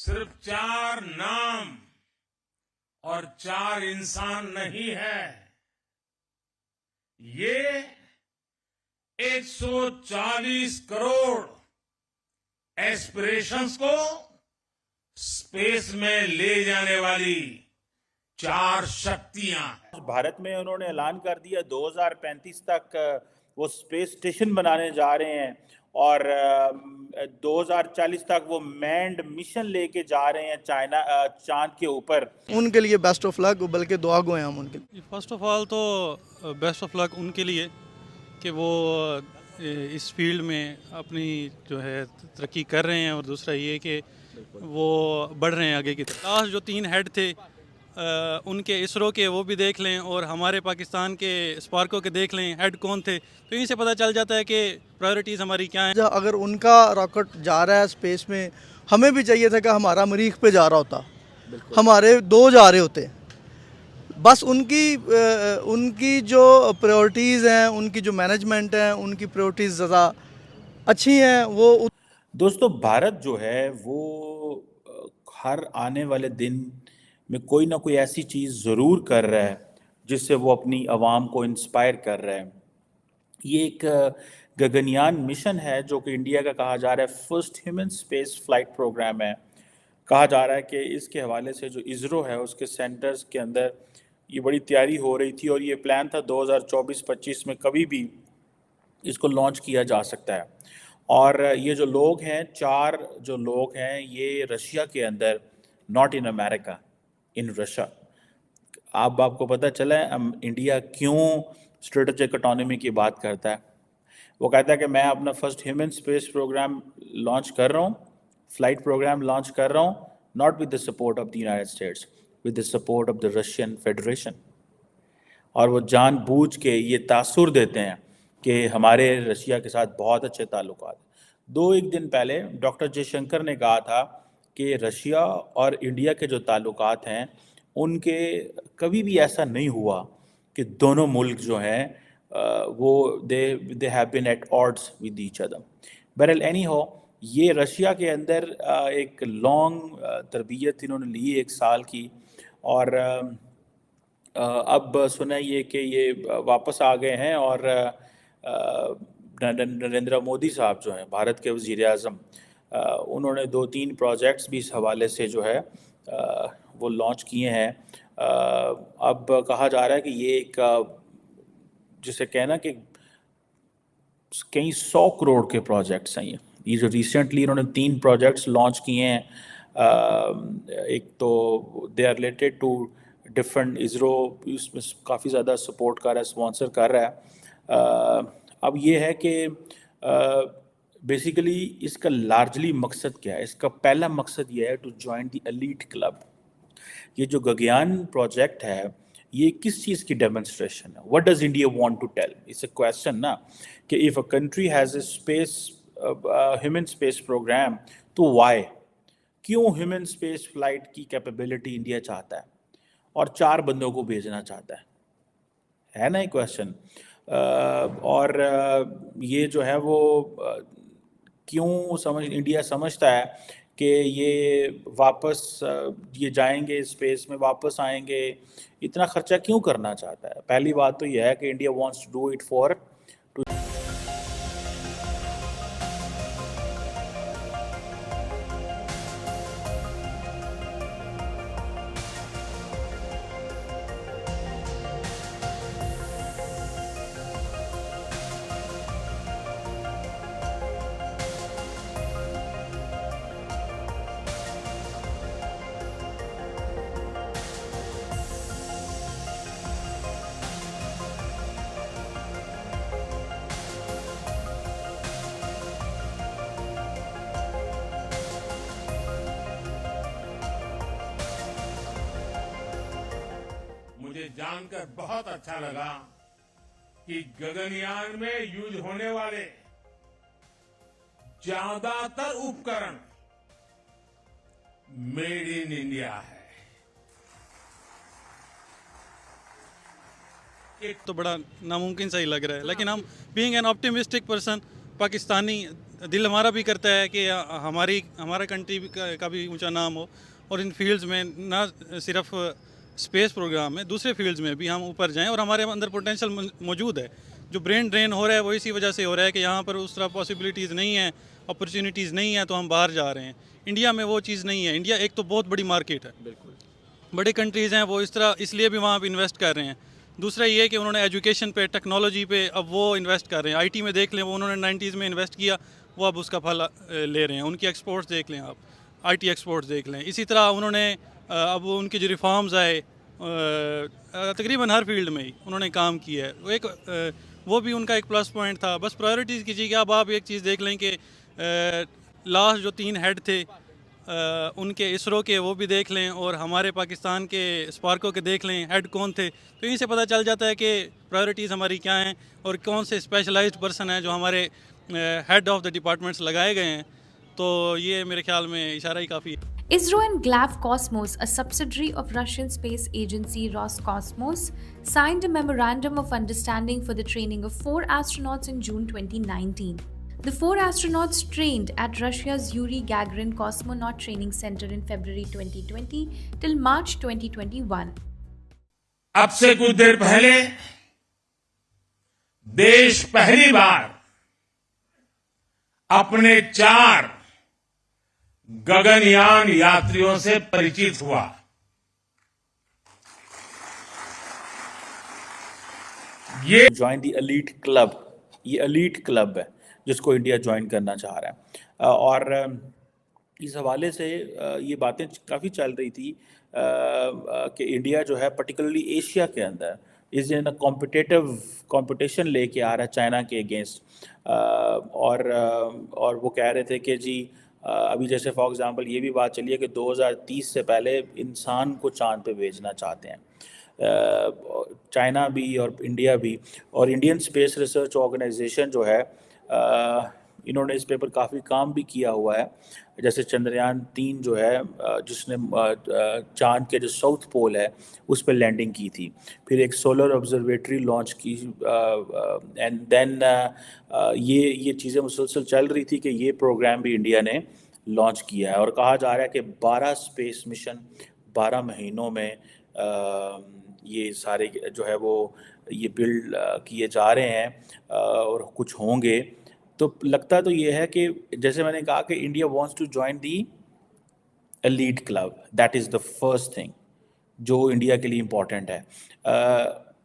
सिर्फ चार नाम और चार इंसान नहीं है, ये 140 करोड़ एस्पिरेशंस को स्पेस में ले जाने वाली चार शक्तियां हैं। भारत में उन्होंने ऐलान कर दिया 2035 तक वो स्पेस स्टेशन बनाने जा रहे हैं और 2040 तक वो मैन्ड मिशन लेके जा रहे हैं चाइना चांद के ऊपर। उनके लिए बेस्ट ऑफ लक, बल्कि दुआ गो हैं हम उनके लिए। फर्स्ट ऑफ ऑल तो बेस्ट ऑफ लक उनके लिए कि वो इस फील्ड में अपनी जो है तरक्की कर रहे हैं, और दूसरा ये कि वो बढ़ रहे हैं आगे की तरफ। लास्ट जो 3 हेड थे उनके इसरो के वो भी देख लें, और हमारे पाकिस्तान के स्पार्को के देख लें हेड कौन थे, तो इनसे पता चल जाता है कि प्रायोरिटीज़ हमारी क्या हैं। अगर उनका रॉकेट जा रहा है स्पेस में, हमें भी चाहिए था कि हमारा मरीख पे जा रहा होता, हमारे 2 जा रहे होते। बस उनकी जो प्रायोरिटीज़ हैं, उनकी जो मैनेजमेंट है, उनकी प्रायोरिटीज़ ज़्यादा अच्छी हैं। वो दोस्तों, भारत जो है वो हर आने वाले दिन में कोई ना कोई ऐसी चीज़ ज़रूर कर रहा है जिससे वो अपनी आवाम को इंस्पायर कर रहा है। ये एक गगनयान मिशन है जो कि इंडिया का कहा जा रहा है first human space flight program है। कहा जा रहा है कि इसके हवाले से जो इसरो है उसके सेंटर्स के अंदर ये बड़ी तैयारी हो रही थी और ये प्लान था 2024-25 में कभी भी इसको लॉन्च किया जा सकता है। और ये जो लोग हैं, 4 जो लोग हैं, ये रशिया के अंदर, not in America, in Russia. अब आपको पता चला है इंडिया क्यों स्ट्रेटेजिक ऑटोनॉमी की बात करता है। वो कहता है कि मैं अपना first human space program launch कर रहा हूँ, फ्लाइट प्रोग्राम लॉन्च कर रहा हूँ, not with the support of the United States, with the support of the Russian Federation. और वो जानबूझ के ये तासुर देते हैं कि हमारे रशिया के साथ बहुत अच्छे ताल्लुकात। 2-1 दिन पहले डॉक्टर जयशंकर ने कहा था कि रशिया और इंडिया के जो ताल्लुकात हैं उनके कभी भी ऐसा नहीं हुआ कि दोनों मुल्क जो हैं वो they have been at odds with each other. बहरहाल एनी हो, ये रशिया के अंदर एक लॉन्ग तरबियत इन्होंने ली 1 साल की, और अब सुना ये कि ये वापस आ गए हैं। और नरेंद्र मोदी साहब जो हैं भारत के वज़ीर आज़म, उन्होंने 2-3 प्रोजेक्ट्स भी इस हवाले से जो है वो लॉन्च किए हैं। अब कहा जा रहा है कि ये एक जिसे कहना कि कई 100 करोड़ के प्रोजेक्ट्स हैं। ये जो रिसेंटली इन्होंने 3 प्रोजेक्ट्स लॉन्च किए हैं, एक तो they are related to different, ISRO इसमें काफ़ी ज़्यादा सपोर्ट कर रहा है, स्पॉन्सर कर रहा है। अब ये है कि बेसिकली इसका लार्जली मकसद क्या है। इसका पहला मकसद ये है to join the elite club. ये जो गगनयान प्रोजेक्ट है ये किस चीज़ की डेमोन्स्ट्रेशन है? What does India want to tell? It's a question ना, कि if a country has a space human space program, तो वाई, क्यों ह्यूमन स्पेस फ्लाइट की कैपेबिलिटी इंडिया चाहता है और 4 बंदों को भेजना चाहता है ना ये क्वेश्चन। और ये जो है वो क्यों इंडिया समझता है कि ये वापस ये जाएंगे स्पेस में, वापस आएंगे, इतना खर्चा क्यों करना चाहता है? पहली बात तो यह है कि India wants to do it for मुझे जानकर बहुत अच्छा लगा कि गगनयान में यूज होने वाले ज्यादातर उपकरण मेड इन इंडिया है। एक तो बड़ा नामुमकिन सा ही लग रहा है, लेकिन हम being an optimistic person, Pakistani दिल हमारा भी करता है कि हमारा कंट्री का भी ऊंचा नाम हो, और इन फील्ड्स में ना सिर्फ स्पेस प्रोग्राम में, दूसरे फील्ड्स में भी हम ऊपर जाएं। और हमारे अंदर पोटेंशियल मौजूद है। जो ब्रेन ड्रेन हो रहा है वो इसी वजह से हो रहा है कि यहाँ पर उस तरह पॉसिबिलिटीज़ नहीं है, अपॉर्चुनिटीज़ नहीं है, तो हम बाहर जा रहे हैं। इंडिया में वो चीज़ नहीं है। इंडिया एक तो बहुत बड़ी मार्केट है, बिल्कुल बड़े कंट्रीज़ हैं वो इस तरह इसलिए भी वहाँ पे इन्वेस्ट कर रहे हैं। दूसरा ये है कि उन्होंने एजुकेशन पे, टेक्नोलॉजी पे अब वो इन्वेस्ट कर रहे हैं। आईटी में देख लें, वो उन्होंने 90s में इन्वेस्ट किया, वो अब उसका फल ले रहे हैं। उनकी एक्सपोर्ट्स देख लें आप, आईटी एक्सपोर्ट्स देख लें। इसी तरह उन्होंने अब उनके जो रिफॉर्म्स आए तकरीबन हर फील्ड में ही उन्होंने काम किया है। वो भी उनका एक प्लस पॉइंट था। बस प्रायोरिटीज़ कीजिए कि अब आप एक चीज़ देख लें कि लास्ट जो 3 हेड थे उनके इसरो के, वो भी देख लें, और हमारे पाकिस्तान के स्पार्को के देख लें हेड कौन थे। तो इनसे पता चल जाता है कि प्रायोरिटीज़ हमारी क्या हैं और कौन से स्पेशलाइज्ड पर्सन हैं जो हमारे हेड ऑफ द डिपार्टमेंट्स लगाए गए हैं। तो ये मेरे ख्याल में इशारा ही काफ़ी है। ISRO and Glavcosmos, a subsidiary of Russian space agency Roscosmos, signed a memorandum of understanding for the training of 4 astronauts in June 2019. The 4 astronauts trained at Russia's Yuri Gagarin Cosmonaut Training Center in February 2020 till March 2021. अब से कुछ देर पहले देश पहली बार अपने 4 गगनयान यात्रियों से परिचित हुआ। ये ज्वाइन द एलीट क्लब, ये एलीट क्लब है जिसको इंडिया ज्वाइन करना चाह रहा है। और इस हवाले से ये बातें काफ़ी चल रही थी कि इंडिया जो है पर्टिकुलरली एशिया के अंदर is in a competitive competition लेके आ रहा है चाइना के अगेंस्ट। और वो कह रहे थे कि जी अभी जैसे फॉर एग्जांपल ये भी बात चली है कि 2030 से पहले इंसान को चांद पे भेजना चाहते हैं चाइना भी और इंडिया भी। और इंडियन स्पेस रिसर्च ऑर्गेनाइजेशन जो है इन्होंने इस पेपर काफ़ी काम भी किया हुआ है। जैसे चंद्रयान 3 जो है जिसने चांद के जो साउथ पोल है उस पर लैंडिंग की थी, फिर एक सोलर ऑब्जर्वेटरी लॉन्च की, एंड देन ये चीज़ें मुसलसल चल रही थी कि ये प्रोग्राम भी इंडिया ने लॉन्च किया है। और कहा जा रहा है कि 12 स्पेस मिशन 12 महीनों में ये सारे जो है वो ये बिल्ड किए जा रहे हैं और कुछ होंगे। तो लगता तो ये है कि जैसे मैंने कहा कि India wants to join the elite club, that is the first thing जो इंडिया के लिए इम्पोर्टेंट है।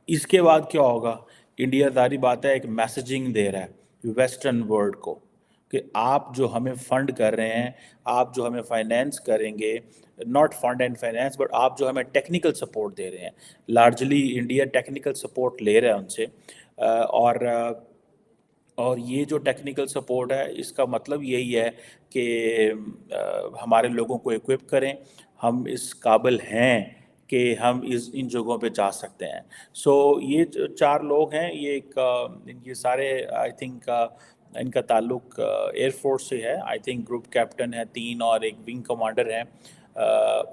इसके बाद क्या होगा, इंडिया जारी बात है एक मैसेजिंग दे रहा है वेस्टर्न वर्ल्ड को कि आप जो हमें फंड कर रहे हैं, आप जो हमें फाइनेंस करेंगे, not fund and finance but आप जो हमें टेक्निकल सपोर्ट दे रहे हैं, लार्जली इंडिया टेक्निकल सपोर्ट ले रहा है उनसे। और ये जो टेक्निकल सपोर्ट है इसका मतलब यही है कि हमारे लोगों को इक्विप करें, हम इस काबिल हैं कि हम इन जगहों पे जा सकते हैं। सो ये 4 लोग हैं, ये सारे आई थिंक इनका ताल्लुक एयरफोर्स से है। आई थिंक ग्रुप कैप्टन है 3 और एक विंग कमांडर हैं।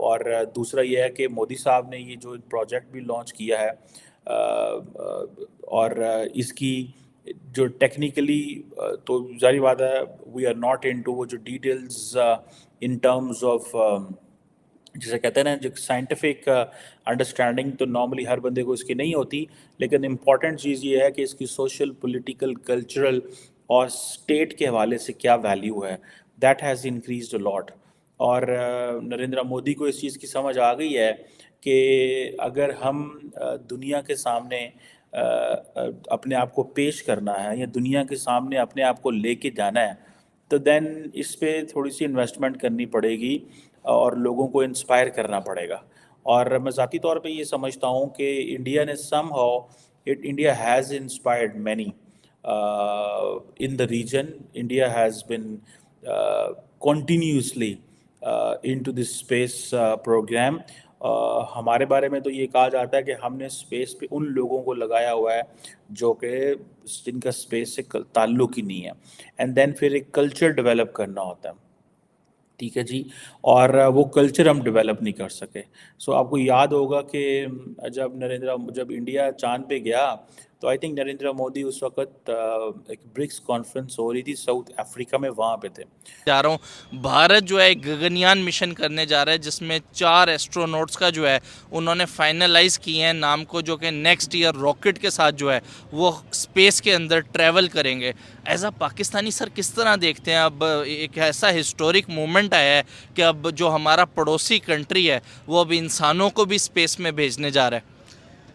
और दूसरा ये है कि मोदी साहब ने ये जो प्रोजेक्ट भी लॉन्च किया है और इसकी जो टेक्निकली तो जारी बात है वी आर नॉट इनटू वो जो डिटेल्स इन टर्म्स ऑफ जैसे कहते हैं ना जो साइंटिफिक अंडरस्टैंडिंग तो नॉर्मली हर बंदे को इसकी नहीं होती, लेकिन इम्पॉर्टेंट चीज़ ये है कि इसकी सोशल, पॉलिटिकल, कल्चरल और स्टेट के हवाले से क्या वैल्यू है, that has increased a lot. और नरेंद्र मोदी को इस चीज़ की समझ आ गई है कि अगर हम दुनिया के सामने अपने आप को पेश करना है या दुनिया के सामने अपने आप को लेके जाना है तो देन इस पे थोड़ी सी इन्वेस्टमेंट करनी पड़ेगी और लोगों को इंस्पायर करना पड़ेगा। और मैं ज़ाती तौर पे ये समझता हूँ कि इंडिया ने India has inspired many in the region. India has been continuously into this space program. हमारे बारे में तो ये कहा जाता है कि हमने स्पेस पे उन लोगों को लगाया हुआ है जो कि जिनका स्पेस से ताल्लुक ही नहीं है, एंड देन फिर एक कल्चर डेवलप करना होता है, ठीक है जी। और वो कल्चर हम डेवलप नहीं कर सके। सो आपको याद होगा कि जब इंडिया चांद पे गया तो आई थिंक नरेंद्र मोदी उस वक्त एक ब्रिक्स कॉन्फ्रेंस हो रही थी साउथ अफ्रीका में, वहाँ पे थे। जा रहा हूँ। भारत जो है एक गगनयान मिशन करने जा रहा है जिसमें 4 एस्ट्रोनॉट्स का जो है उन्होंने फाइनलाइज किए हैं नाम को, जो कि नेक्स्ट ईयर रॉकेट के साथ जो है वो स्पेस के अंदर ट्रैवल करेंगे। एज अ पाकिस्तानी सर किस तरह देखते हैं, अब एक ऐसा हिस्टोरिक मोमेंट आया है कि अब जो हमारा पड़ोसी कंट्री है वो अब इंसानों को भी स्पेस में भेजने जा रहा है।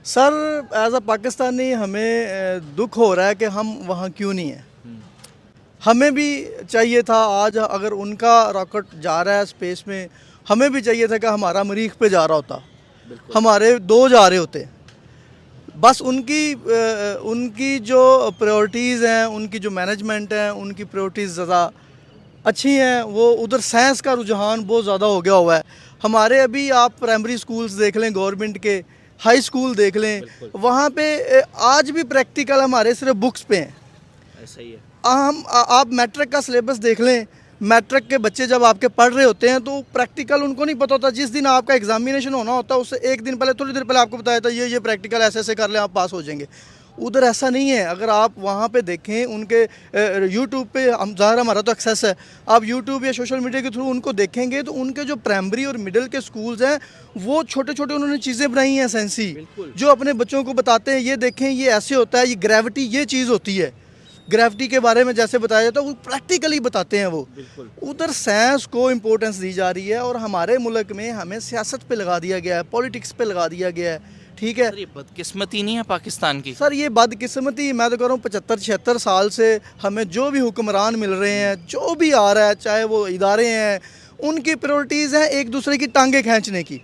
सर एज अ पाकिस्तानी हमें दुख हो रहा है कि हम वहाँ क्यों नहीं हैं। हमें भी चाहिए था, आज अगर उनका रॉकेट जा रहा है स्पेस में, हमें भी चाहिए था कि हमारा मरीख पे जा रहा होता, हमारे 2 जा रहे होते। बस उनकी जो प्रायोरिटीज़ हैं, उनकी जो मैनेजमेंट है, उनकी प्रायोरिटीज़ ज़्यादा अच्छी हैं, वो उधर साइंस का रुझान बहुत ज़्यादा हो गया हुआ है। हमारे अभी आप प्राइमरी स्कूल्स देख लें, गवर्नमेंट के हाई स्कूल देख लें, वहाँ पे आज भी प्रैक्टिकल हमारे सिर्फ बुक्स पे हैं। ऐसा ही है। आप मैट्रिक का सिलेबस देख लें, मैट्रिक के बच्चे जब आपके पढ़ रहे होते हैं तो प्रैक्टिकल उनको नहीं पता होता। जिस दिन आपका एग्जामिनेशन होना होता है उससे एक दिन पहले, थोड़ी देर पहले आपको बताया था ये प्रैक्टिकल ऐसे ऐसे कर लें, आप पास हो जाएंगे। उधर ऐसा नहीं है। अगर आप वहाँ पे देखें, उनके यूट्यूब पे, हम ज़ाहिर हमारा तो एक्सेस है, आप यूट्यूब या सोशल मीडिया के थ्रू उनको देखेंगे तो उनके जो प्राइमरी और मिडिल के स्कूल्स हैं वो छोटे छोटे उन्होंने चीज़ें बनाई हैं सेंसी, जो अपने बच्चों को बताते हैं। ये देखें, ये ऐसे होता है, ये ग्रेविटी ये चीज़ होती है, ग्रेविटी के बारे में जैसे बताया जाता है वो प्रैक्टिकली बताते हैं वो। उधर साइंस को इम्पोर्टेंस दी जा रही है और हमारे मुल्क में हमें सियासत पे लगा दिया गया है, पॉलिटिक्स पे लगा दिया गया है। ठीक है, ये बदकिस्मती नहीं है पाकिस्तान की? सर ये बदकिस्मती, मैं तो कह रहा हूँ 75-76 साल से हमें जो भी हुक्मरान मिल रहे हैं, जो भी आ रहा है, चाहे वो इदारे हैं, उनकी प्रायोरिटीज़ हैं एक दूसरे की टांगे खींचने की,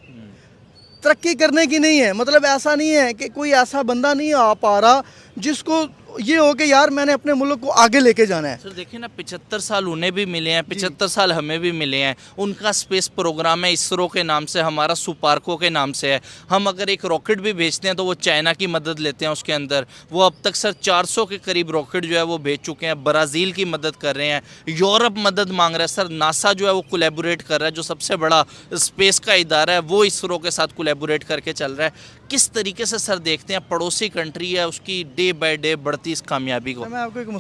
तरक्की करने की नहीं है। मतलब ऐसा नहीं है कि कोई ऐसा बंदा नहीं आ पा रहा जिसको ये हो कि यार मैंने अपने मुल्क को आगे लेके जाना है। सर देखिए ना, 75 साल उन्हें भी मिले हैं, 75 साल हमें भी मिले हैं। उनका स्पेस प्रोग्राम है इसरो के नाम से, हमारा सुपार्को के नाम से है। हम अगर एक रॉकेट भी भेजते हैं तो वो चाइना की मदद लेते हैं उसके अंदर। वो अब तक सर 400 के करीब रॉकेट जो है वो भेज चुके हैं। ब्राज़ील की मदद कर रहे हैं, यूरोप मदद मांग रहा है। सर नासा जो है वो कोलैबोरेट कर रहा है, जो सबसे बड़ा स्पेस का इदारा है वो इसरो के साथ कोलैबोरेट करके चल रहा है। किस तरीके से सर देखते हैं पड़ोसी कंट्री है उसकी डे बाय डे बढ़ती इस कामयाबी को? मैं आपको एक